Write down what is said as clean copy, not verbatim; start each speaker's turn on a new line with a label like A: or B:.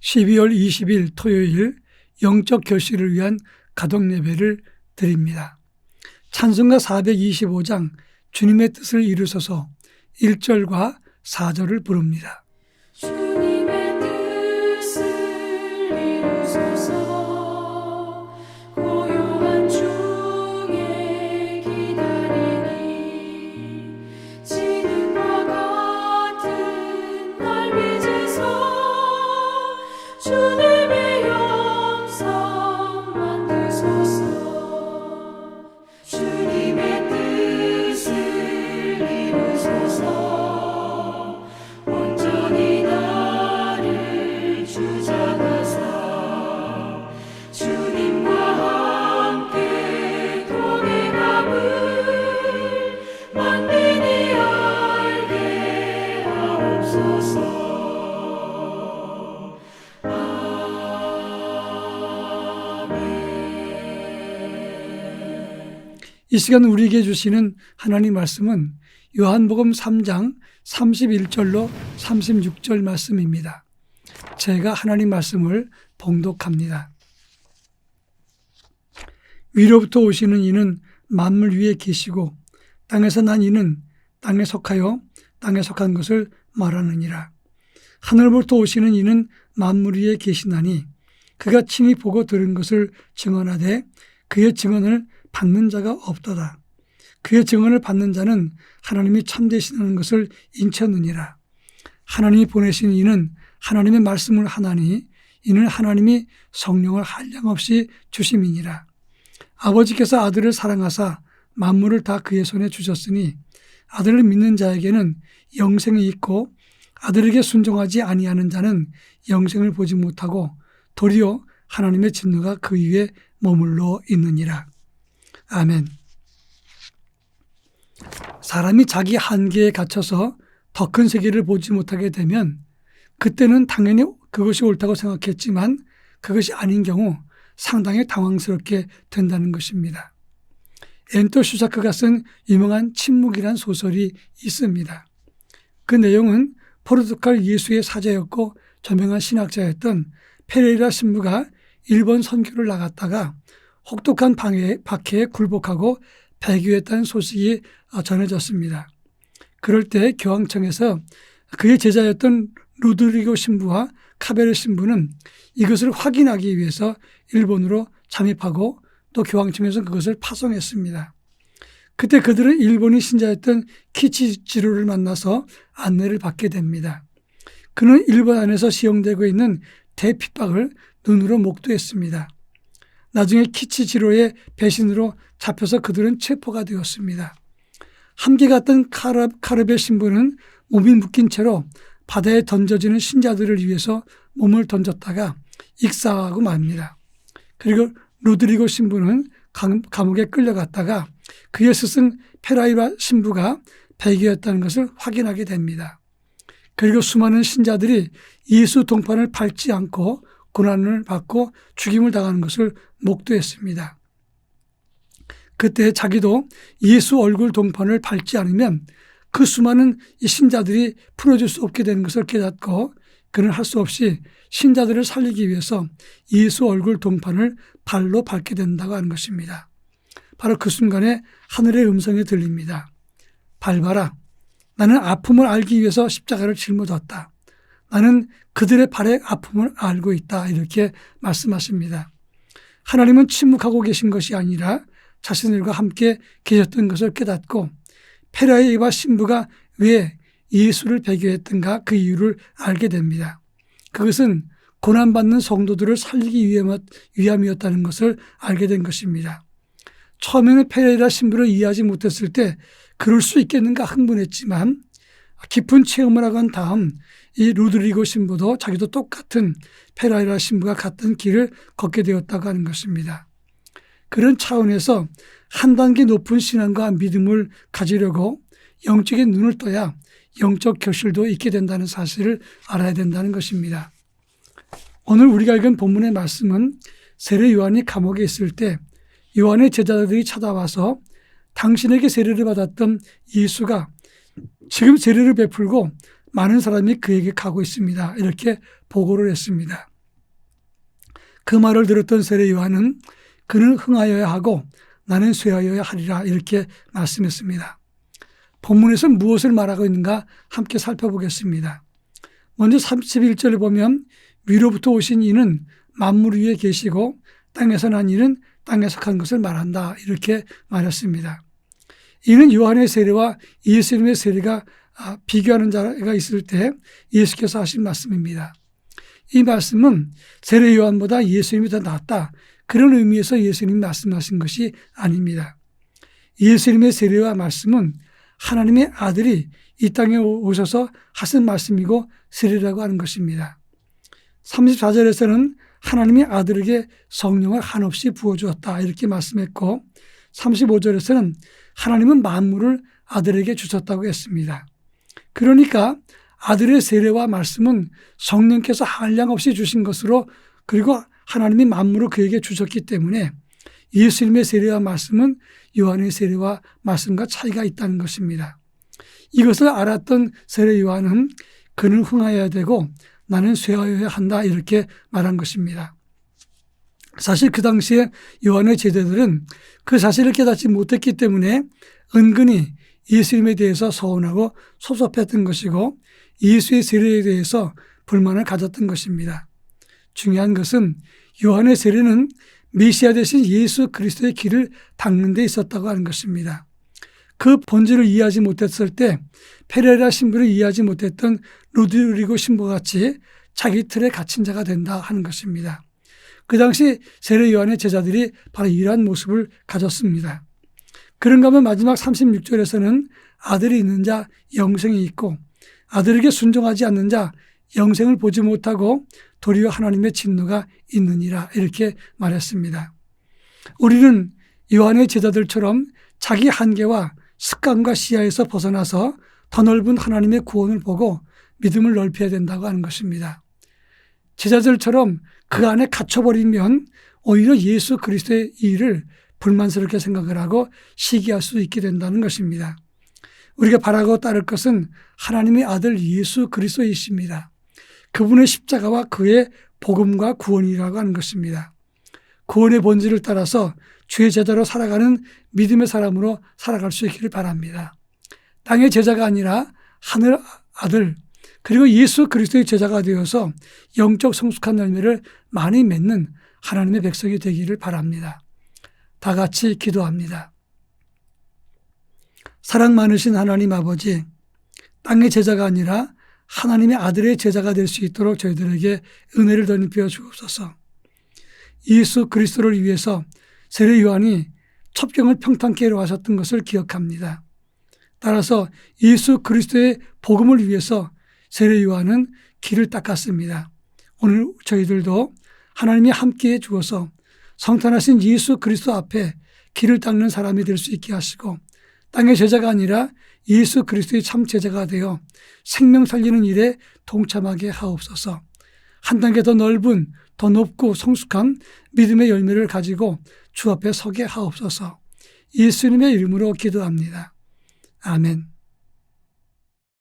A: 12월 20일 토요일 영적 결실을 위한 가동 예배를 드립니다. 찬송가 425장 주님의 뜻을 이루소서 1절과 4절을 부릅니다.
B: 주님의 뜻을 이루소서 고요한 중에 기다리니 지능과 같은 날 빚으소 주님의 영성 만드소서 주님의 뜻을 이루소서 온전히 나를 주장하사 주님과 함께 동행함을 만민이 알게 하옵소서.
A: 이 시간 우리에게 주시는 하나님 말씀은 요한복음 3장 31절로 36절 말씀입니다. 제가 하나님 말씀을 봉독합니다. 위로부터 오시는 이는 만물 위에 계시고 땅에서 난 이는 땅에 속하여 땅에 속한 것을 말하느니라. 하늘부터 오시는 이는 만물 위에 계시나니 그가 친히 보고 들은 것을 증언하되 그의 증언을 받는 자가 없도다. 그의 증언을 받는 자는 하나님이 참되시는 것을 인쳤느니라. 하나님이 보내신 이는 하나님의 말씀을 하나니 이는 하나님이 성령을 한량없이 주심이니라. 아버지께서 아들을 사랑하사 만물을 다 그의 손에 주셨으니 아들을 믿는 자에게는 영생이 있고 아들에게 순종하지 아니하는 자는 영생을 보지 못하고 도리어 하나님의 진노가 그 위에 머물러 있느니라. 아멘. 사람이 자기 한계에 갇혀서 더 큰 세계를 보지 못하게 되면 그때는 당연히 그것이 옳다고 생각했지만 그것이 아닌 경우 상당히 당황스럽게 된다는 것입니다. 앤토 슈자크가 쓴 유명한 침묵이란 소설이 있습니다. 그 내용은 포르투갈 예수의 사자였고 저명한 신학자였던 페레이라 신부가 일본 선교를 나갔다가 혹독한 박해에 굴복하고 배교했다는 소식이 전해졌습니다. 그럴 때 교황청에서 그의 제자였던 로드리고 신부와 카베르 신부는 이것을 확인하기 위해서 일본으로 잠입하고 또 교황청에서 그것을 파송했습니다. 그때 그들은 일본인 신자였던 키치지로를 만나서 안내를 받게 됩니다. 그는 일본 안에서 시행되고 있는 대핍박을 눈으로 목도했습니다. 나중에 키치지로의 배신으로 잡혀서 그들은 체포가 되었습니다. 함께 갔던 카르베 신부는 몸이 묶인 채로 바다에 던져지는 신자들을 위해서 몸을 던졌다가 익사하고 맙니다. 그리고 로드리고 신부는 감옥에 끌려갔다가 그의 스승 페라이라 신부가 배교였다는 것을 확인하게 됩니다. 그리고 수많은 신자들이 예수 동판을 밟지 않고 고난을 받고 죽임을 당하는 것을 목도했습니다. 그때 자기도 예수 얼굴 동판을 밟지 않으면 그 수많은 신자들이 풀어줄 수 없게 되는 것을 깨닫고 그는 할 수 없이 신자들을 살리기 위해서 예수 얼굴 동판을 발로 밟게 된다고 하는 것입니다. 바로 그 순간에 하늘의 음성이 들립니다. 밟아라. 나는 아픔을 알기 위해서 십자가를 짊어졌다. 나는 그들의 발의 아픔을 알고 있다. 이렇게 말씀하십니다. 하나님은 침묵하고 계신 것이 아니라 자신들과 함께 계셨던 것을 깨닫고 페라이와 신부가 왜 예수를 배교했던가 그 이유를 알게 됩니다. 그것은 고난받는 성도들을 살리기 위함이었다는 것을 알게 된 것입니다. 처음에는 페라이라 신부를 이해하지 못했을 때 그럴 수 있겠는가 흥분했지만 깊은 체험을 하고 한 다음 이 로드리고 신부도 자기도 똑같은 페라이라 신부가 갔던 길을 걷게 되었다고 하는 것입니다. 그런 차원에서 한 단계 높은 신앙과 믿음을 가지려고 영적인 눈을 떠야 영적 결실도 있게 된다는 사실을 알아야 된다는 것입니다. 오늘 우리가 읽은 본문의 말씀은 세례 요한이 감옥에 있을 때 요한의 제자들이 찾아와서 당신에게 세례를 받았던 예수가 지금 세례를 베풀고 많은 사람이 그에게 가고 있습니다. 이렇게 보고를 했습니다. 그 말을 들었던 세례 요한은 그는 흥하여야 하고 나는 쇠하여야 하리라 이렇게 말씀했습니다. 본문에서 무엇을 말하고 있는가 함께 살펴보겠습니다. 먼저 31절에 보면 위로부터 오신 이는 만물 위에 계시고 땅에서 난 이는 땅에서 간 것을 말한다 이렇게 말했습니다. 이는 요한의 세례와 예수님의 세례가 비교하는 자가 있을 때 예수께서 하신 말씀입니다. 이 말씀은 세례 요한보다 예수님이 더 낫다 그런 의미에서 예수님이 말씀하신 것이 아닙니다. 예수님의 세례와 말씀은 하나님의 아들이 이 땅에 오셔서 하신 말씀이고 세례라고 하는 것입니다. 34절에서는 하나님의 아들에게 성령을 한없이 부어주었다 이렇게 말씀했고 35절에서는 하나님은 만물을 아들에게 주셨다고 했습니다. 그러니까 아들의 세례와 말씀은 성령께서 한량없이 주신 것으로 그리고 하나님이 만물을 그에게 주셨기 때문에 예수님의 세례와 말씀은 요한의 세례와 말씀과 차이가 있다는 것입니다. 이것을 알았던 세례 요한은 그는 흥하여야 되고 나는 쇠하여야 한다 이렇게 말한 것입니다. 사실 그 당시에 요한의 제자들은 그 사실을 깨닫지 못했기 때문에 은근히 예수님에 대해서 서운하고 섭섭했던 것이고 예수의 세례에 대해서 불만을 가졌던 것입니다. 중요한 것은 요한의 세례는 메시아 되신 예수 그리스도의 길을 닦는 데 있었다고 하는 것입니다. 그 본질을 이해하지 못했을 때 페레라 신부를 이해하지 못했던 로드리고 신부와 같이 자기 틀에 갇힌 자가 된다 하는 것입니다. 그 당시 세례 요한의 제자들이 바로 이러한 모습을 가졌습니다. 그런가 하면 마지막 36절에서는 아들이 있는 자 영생이 있고 아들에게 순종하지 않는 자 영생을 보지 못하고 도리어 하나님의 진노가 있느니라 이렇게 말했습니다. 우리는 요한의 제자들처럼 자기 한계와 습관과 시야에서 벗어나서 더 넓은 하나님의 구원을 보고 믿음을 넓혀야 된다고 하는 것입니다. 제자들처럼 그 안에 갇혀버리면 오히려 예수 그리스도의 일을 불만스럽게 생각을 하고 시기할 수 있게 된다는 것입니다. 우리가 바라고 따를 것은 하나님의 아들 예수 그리스도이십니다. 그분의 십자가와 그의 복음과 구원이라고 하는 것입니다. 구원의 본질을 따라서 주의 제자로 살아가는 믿음의 사람으로 살아갈 수 있기를 바랍니다. 땅의 제자가 아니라 하늘 아들 그리고 예수 그리스도의 제자가 되어서 영적 성숙한 열매를 많이 맺는 하나님의 백성이 되기를 바랍니다. 다 같이 기도합니다. 사랑 많으신 하나님 아버지, 땅의 제자가 아니라 하나님의 아들의 제자가 될 수 있도록 저희들에게 은혜를 덧입혀 주옵소서. 예수 그리스도를 위해서 세례 요한이 첩경을 평탄케 이루하셨던 것을 기억합니다. 따라서 예수 그리스도의 복음을 위해서 세례 요한은 길을 닦았습니다. 오늘 저희들도 하나님이 함께해 주어서 성탄하신 예수 그리스도 앞에 길을 닦는 사람이 될 수 있게 하시고 땅의 제자가 아니라 예수 그리스도의 참 제자가 되어 생명 살리는 일에 동참하게 하옵소서. 한 단계 더 넓은 더 높고 성숙한 믿음의 열매를 가지고 주 앞에 서게 하옵소서. 예수님의 이름으로 기도합니다. 아멘.